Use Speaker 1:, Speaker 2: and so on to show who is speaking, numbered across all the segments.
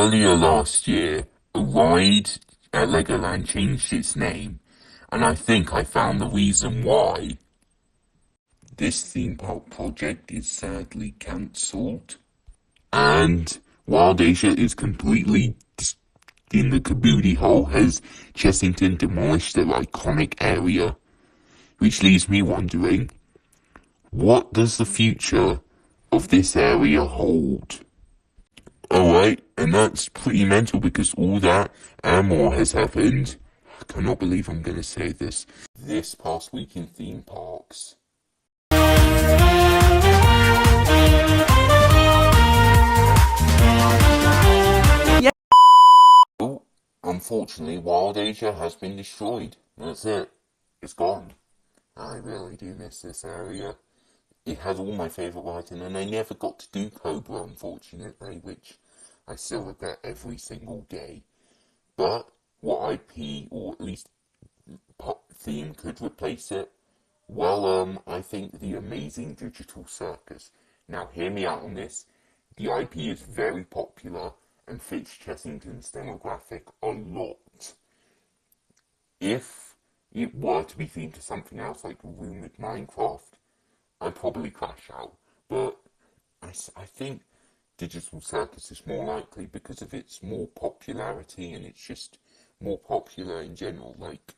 Speaker 1: Earlier last year, a ride at Legoland changed its name, and I think I found the reason why. This theme park project is sadly cancelled, and Wild Asia is completely in the caboodie hole as Chessington demolished their iconic area, which leaves me wondering, what does the future of this area hold? Alright, and that's pretty mental because all that and more has happened. I cannot believe I'm going to say this past week in theme parks. Yeah. Oh, unfortunately, Wild Asia has been destroyed. That's it. It's gone. I really do miss this area. It had all my favourite writing, and I never got to do Cobra, unfortunately, which I still regret every single day. But what IP, or at least pop theme, could replace it? Well, I think the Amazing Digital Circus. Now, hear me out on this. The IP is very popular and fits Chessington's demographic a lot. If it were to be themed to something else, like Rumored Minecraft, I'd probably crash out. But I think Digital Circus is more likely because of its more popularity, and it's just more popular in general. Like,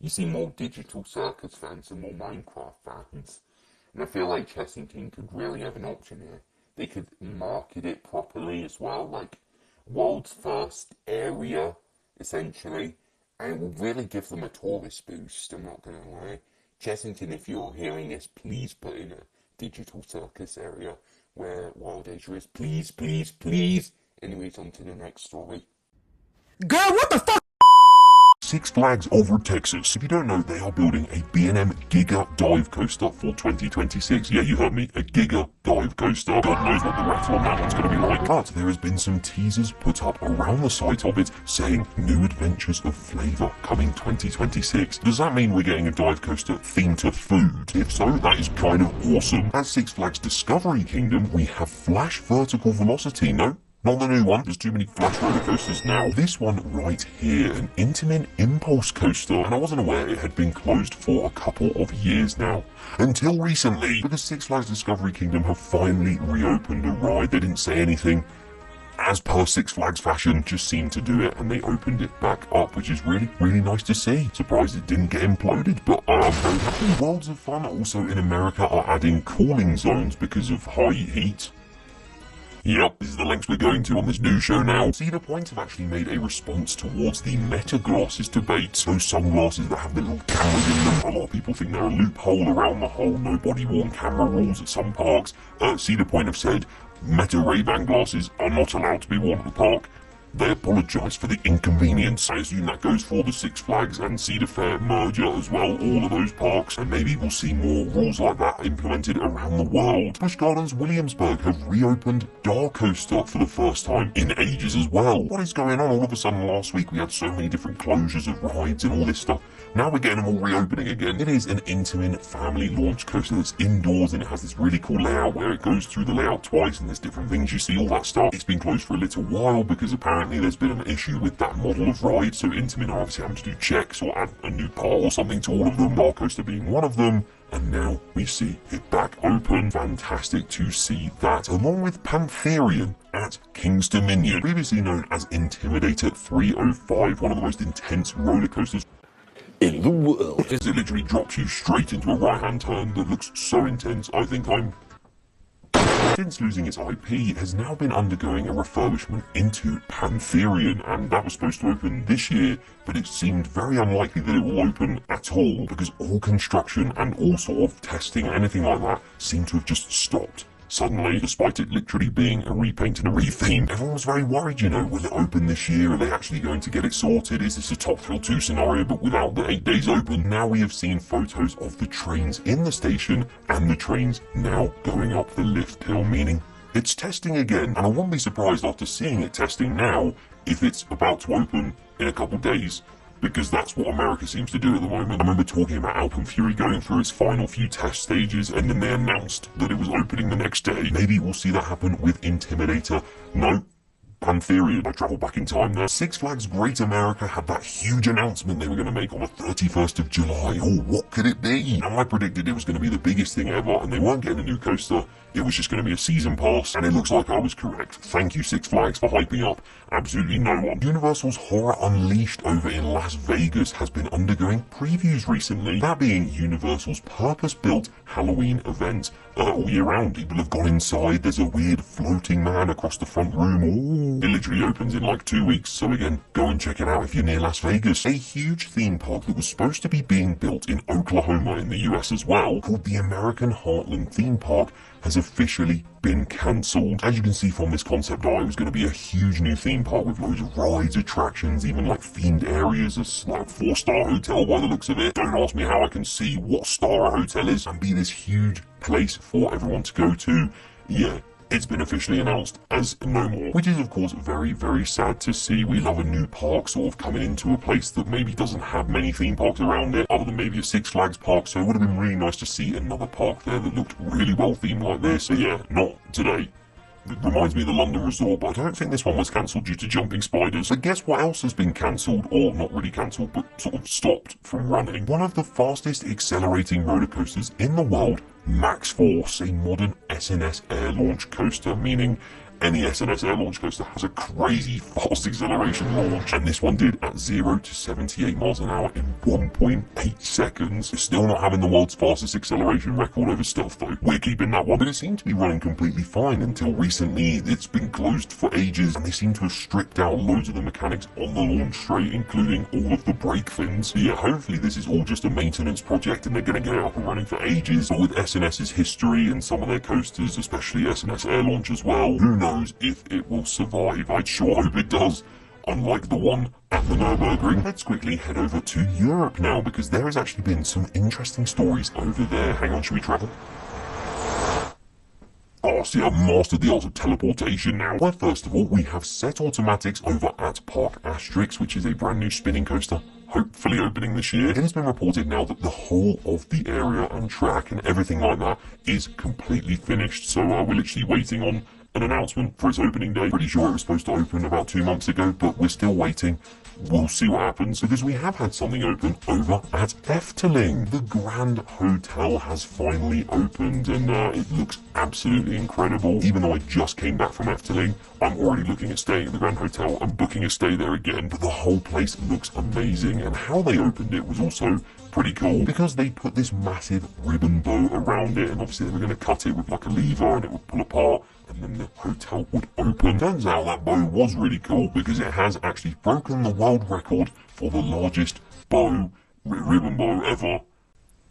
Speaker 1: you see more Digital Circus fans and more Minecraft fans. And I feel like Chessington could really have an option here. They could market it properly as well, like world's first area, essentially. And it will really give them a tourist boost, I'm not going to lie. Chessington, if you're hearing this, please put in a Digital Circus area where Wild Asia is. Please, please, please. Anyways, on to the next story.
Speaker 2: Girl, what the fuck?
Speaker 3: Six Flags over Texas. If you don't know, they are building a B&M Giga Dive Coaster for 2026. Yeah, you heard me, a Giga Dive Coaster. God knows what the rattle on that one's going to be like. But there has been some teasers put up around the site of it saying new adventures of flavour coming 2026. Does that mean we're getting a dive coaster themed to food? If so, that is kind of awesome. At Six Flags Discovery Kingdom, we have Flash Vertical Velocity. No? Not the new one, there's too many Flash roller coasters now. This one right here, an Intamin Impulse Coaster, and I wasn't aware it had been closed for a couple of years now. Until recently, because Six Flags Discovery Kingdom have finally reopened a ride. They didn't say anything, as per Six Flags fashion, just seemed to do it, and they opened it back up, which is really, really nice to see. Surprised it didn't get imploded, but I'm very happy. Worlds of Fun also in America are adding cooling zones because of high heat. Yep, this is the lengths we're going to on this new show now. Cedar Point have actually made a response towards the Meta Glasses debate. Those sunglasses that have the little cameras in them. A lot of people think they're a loophole around the whole no body-worn camera rules at some parks. Cedar Point have said Meta Ray-Ban glasses are not allowed to be worn at the park. They apologise for the inconvenience. I assume that goes for the Six Flags and Cedar Fair merger as well, all of those parks, and maybe we'll see more rules like that implemented around the world. Busch Gardens Williamsburg have reopened Dar Coaster for the first time in ages as well. What is going on? All of a sudden last week we had so many different closures of rides and all this stuff. Now we're getting them all reopening again. It is an Intamin family launch coaster that's indoors, and it has this really cool layout where it goes through the layout twice and there's different things you see, all that stuff. It's been closed for a little while because apparently there's been an issue with that model of ride, so Intamin are obviously having to do checks or add a new part or something to all of them, Dar Coaster being one of them. And now we see it back open. Fantastic to see that, along with Pantherian at King's Dominion, previously known as Intimidator 305, one of the most intense roller coasters in the world. It literally drops you straight into a right-hand turn that looks so intense. I think I'm... Since losing its IP, it has now been undergoing a refurbishment into Pantherian, and that was supposed to open this year, but it seemed very unlikely that it will open at all, because all construction and all sort of testing, anything like that, seemed to have just stopped. Suddenly, despite it literally being a repaint and a retheme, everyone was very worried, you know, will it open this year? Are they actually going to get it sorted? Is this a Top Thrill 2 scenario but without the 8 days open? Now we have seen photos of the trains in the station and the trains now going up the lift hill, meaning it's testing again. And I wouldn't be surprised after seeing it testing now if it's about to open in a couple days, because that's what America seems to do at the moment. I remember talking about Alpen Fury going through its final few test stages, and then they announced that it was opening the next day. Maybe we'll see that happen with Intimidator. No, Pantherian. I travel back in time there. Six Flags Great America had that huge announcement they were going to make on the 31st of July. Oh, what could it be? Now, I predicted it was going to be the biggest thing ever, and they weren't getting a new coaster. It was just going to be a season pass, and it looks like I was correct. Thank you, Six Flags, for hyping up absolutely no one. Universal's Horror Unleashed over in Las Vegas has been undergoing previews recently, that being Universal's purpose-built Halloween event. All year round, people have gone inside. There's a weird floating man across the front room. Ooh. It literally opens in like 2 weeks, so again, go and check it out if you're near Las Vegas. A huge theme park that was supposed to be being built in Oklahoma in the US as well, called the American Heartland Theme Park, has officially been cancelled. As you can see from this concept art, it was going to be a huge new theme park with loads of rides, attractions, even like themed areas, a like 4-star hotel by the looks of it. Don't ask me how I can see what star a hotel is and be this huge place for everyone to go to. Yeah, it's been officially announced as no more, which is of course very, very sad to see. We love a new park sort of coming into a place that maybe doesn't have many theme parks around it, other than maybe a Six Flags park, so it would have been really nice to see another park there that looked really well themed like this. But yeah, not today. It reminds me of the London Resort, but I don't think this one was cancelled due to jumping spiders. But guess what else has been cancelled, or not really cancelled, but sort of stopped from running? One of the fastest accelerating roller coasters in the world, Max Force, a modern SNS air launch coaster, meaning any SNS air launch coaster has a crazy fast acceleration launch, and this one did at 0 to 78 miles an hour in 1.8 seconds. It's still not having the world's fastest acceleration record over stealth though. We're keeping that one, but it seemed to be running completely fine until recently. It's been closed for ages, and they seem to have stripped out loads of the mechanics on the launch straight, including all of the brake fins. So yeah, hopefully this is all just a maintenance project and they're going to get it up and running for ages. But with SNS's history and some of their coasters, especially SNS Air Launch as well, who knows if it will survive. I'd sure hope it does, unlike the one at the Nürburgring. Let's quickly head over to Europe now, because there has actually been some interesting stories over there. Hang on, should we travel? Oh, see, I've mastered the art of teleportation now. Well, first of all, we have Set Automatics over at Park Asterix, which is a brand new spinning coaster, hopefully opening this year. It has been reported now that the whole of the area and track and everything like that is completely finished, so we're literally waiting on an announcement for its opening day. Pretty sure it was supposed to open about 2 months ago, but we're still waiting. We'll see what happens, because we have had something open over at Efteling. The Grand Hotel has finally opened, and it looks absolutely incredible. Even though I just came back from Efteling, I'm already looking at staying at the Grand Hotel and booking a stay there again. But the whole place looks amazing, and how they opened it was also pretty cool, because they put this massive ribbon bow around it, and obviously they were going to cut it with like a lever and it would pull apart, and then the hotel would open. Turns out that bow was really cool, because it has actually broken the world record for the largest ribbon bow ever.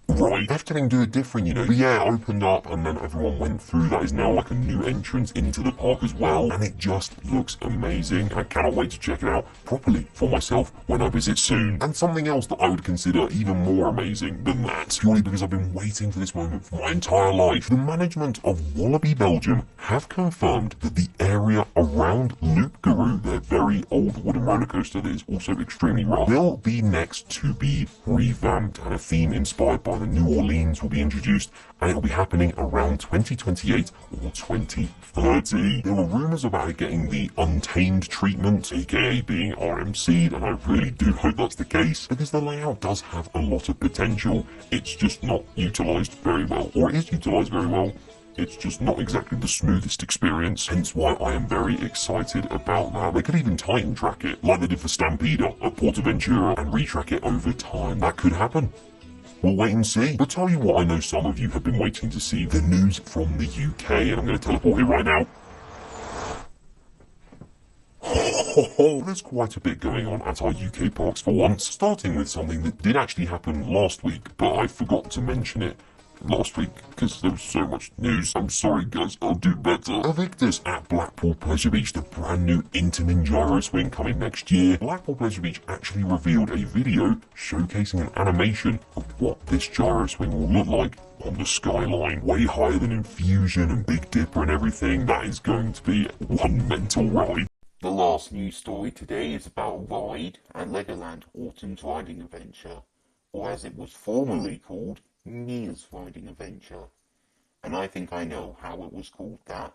Speaker 3: Right, Efteling do it different, you know. But yeah, it opened up and then everyone went through. That is now like a new entrance into the park as well, and it just looks amazing. I cannot wait to check it out properly for myself when I visit soon. And something else that I would consider even more amazing than that, purely because I've been waiting for this moment for my entire life. The management of Wallaby Belgium have confirmed that the area around Loop Guru, their very old wooden roller coaster that is also extremely rough, will be next to be revamped, and a theme inspired by the New Orleans will be introduced, and it will be happening around 2028 or 2030. There were rumours about it getting the Untamed treatment, aka being RMC'd, and I really do hope that's the case, because the layout does have a lot of potential. It's just not utilised very well, or it is utilised very well. It's just not exactly the smoothest experience, hence why I am very excited about that. They could even Titan track it, like they did for Stampeder at Portaventura, and retrack it over time. That could happen. We'll wait and see. But tell you what, I know some of you have been waiting to see the news from the UK, and I'm going to teleport here right now. There's quite a bit going on at our UK parks for once, starting with something that did actually happen last week, but I forgot to mention it last week because there was so much news. I'm sorry guys, I'll do better. Evictus at Blackpool Pleasure Beach, the brand new Intamin gyro swing coming next year. Blackpool Pleasure Beach actually revealed a video showcasing an animation of what this gyro swing will look like on the skyline, way higher than Infusion and Big Dipper and everything. That is going to be one mental ride.
Speaker 1: The last news story today is about a ride at Legoland Autumn's Riding Adventure, or as it was formerly called, Mia's Riding Adventure. And I think I know how it was called that.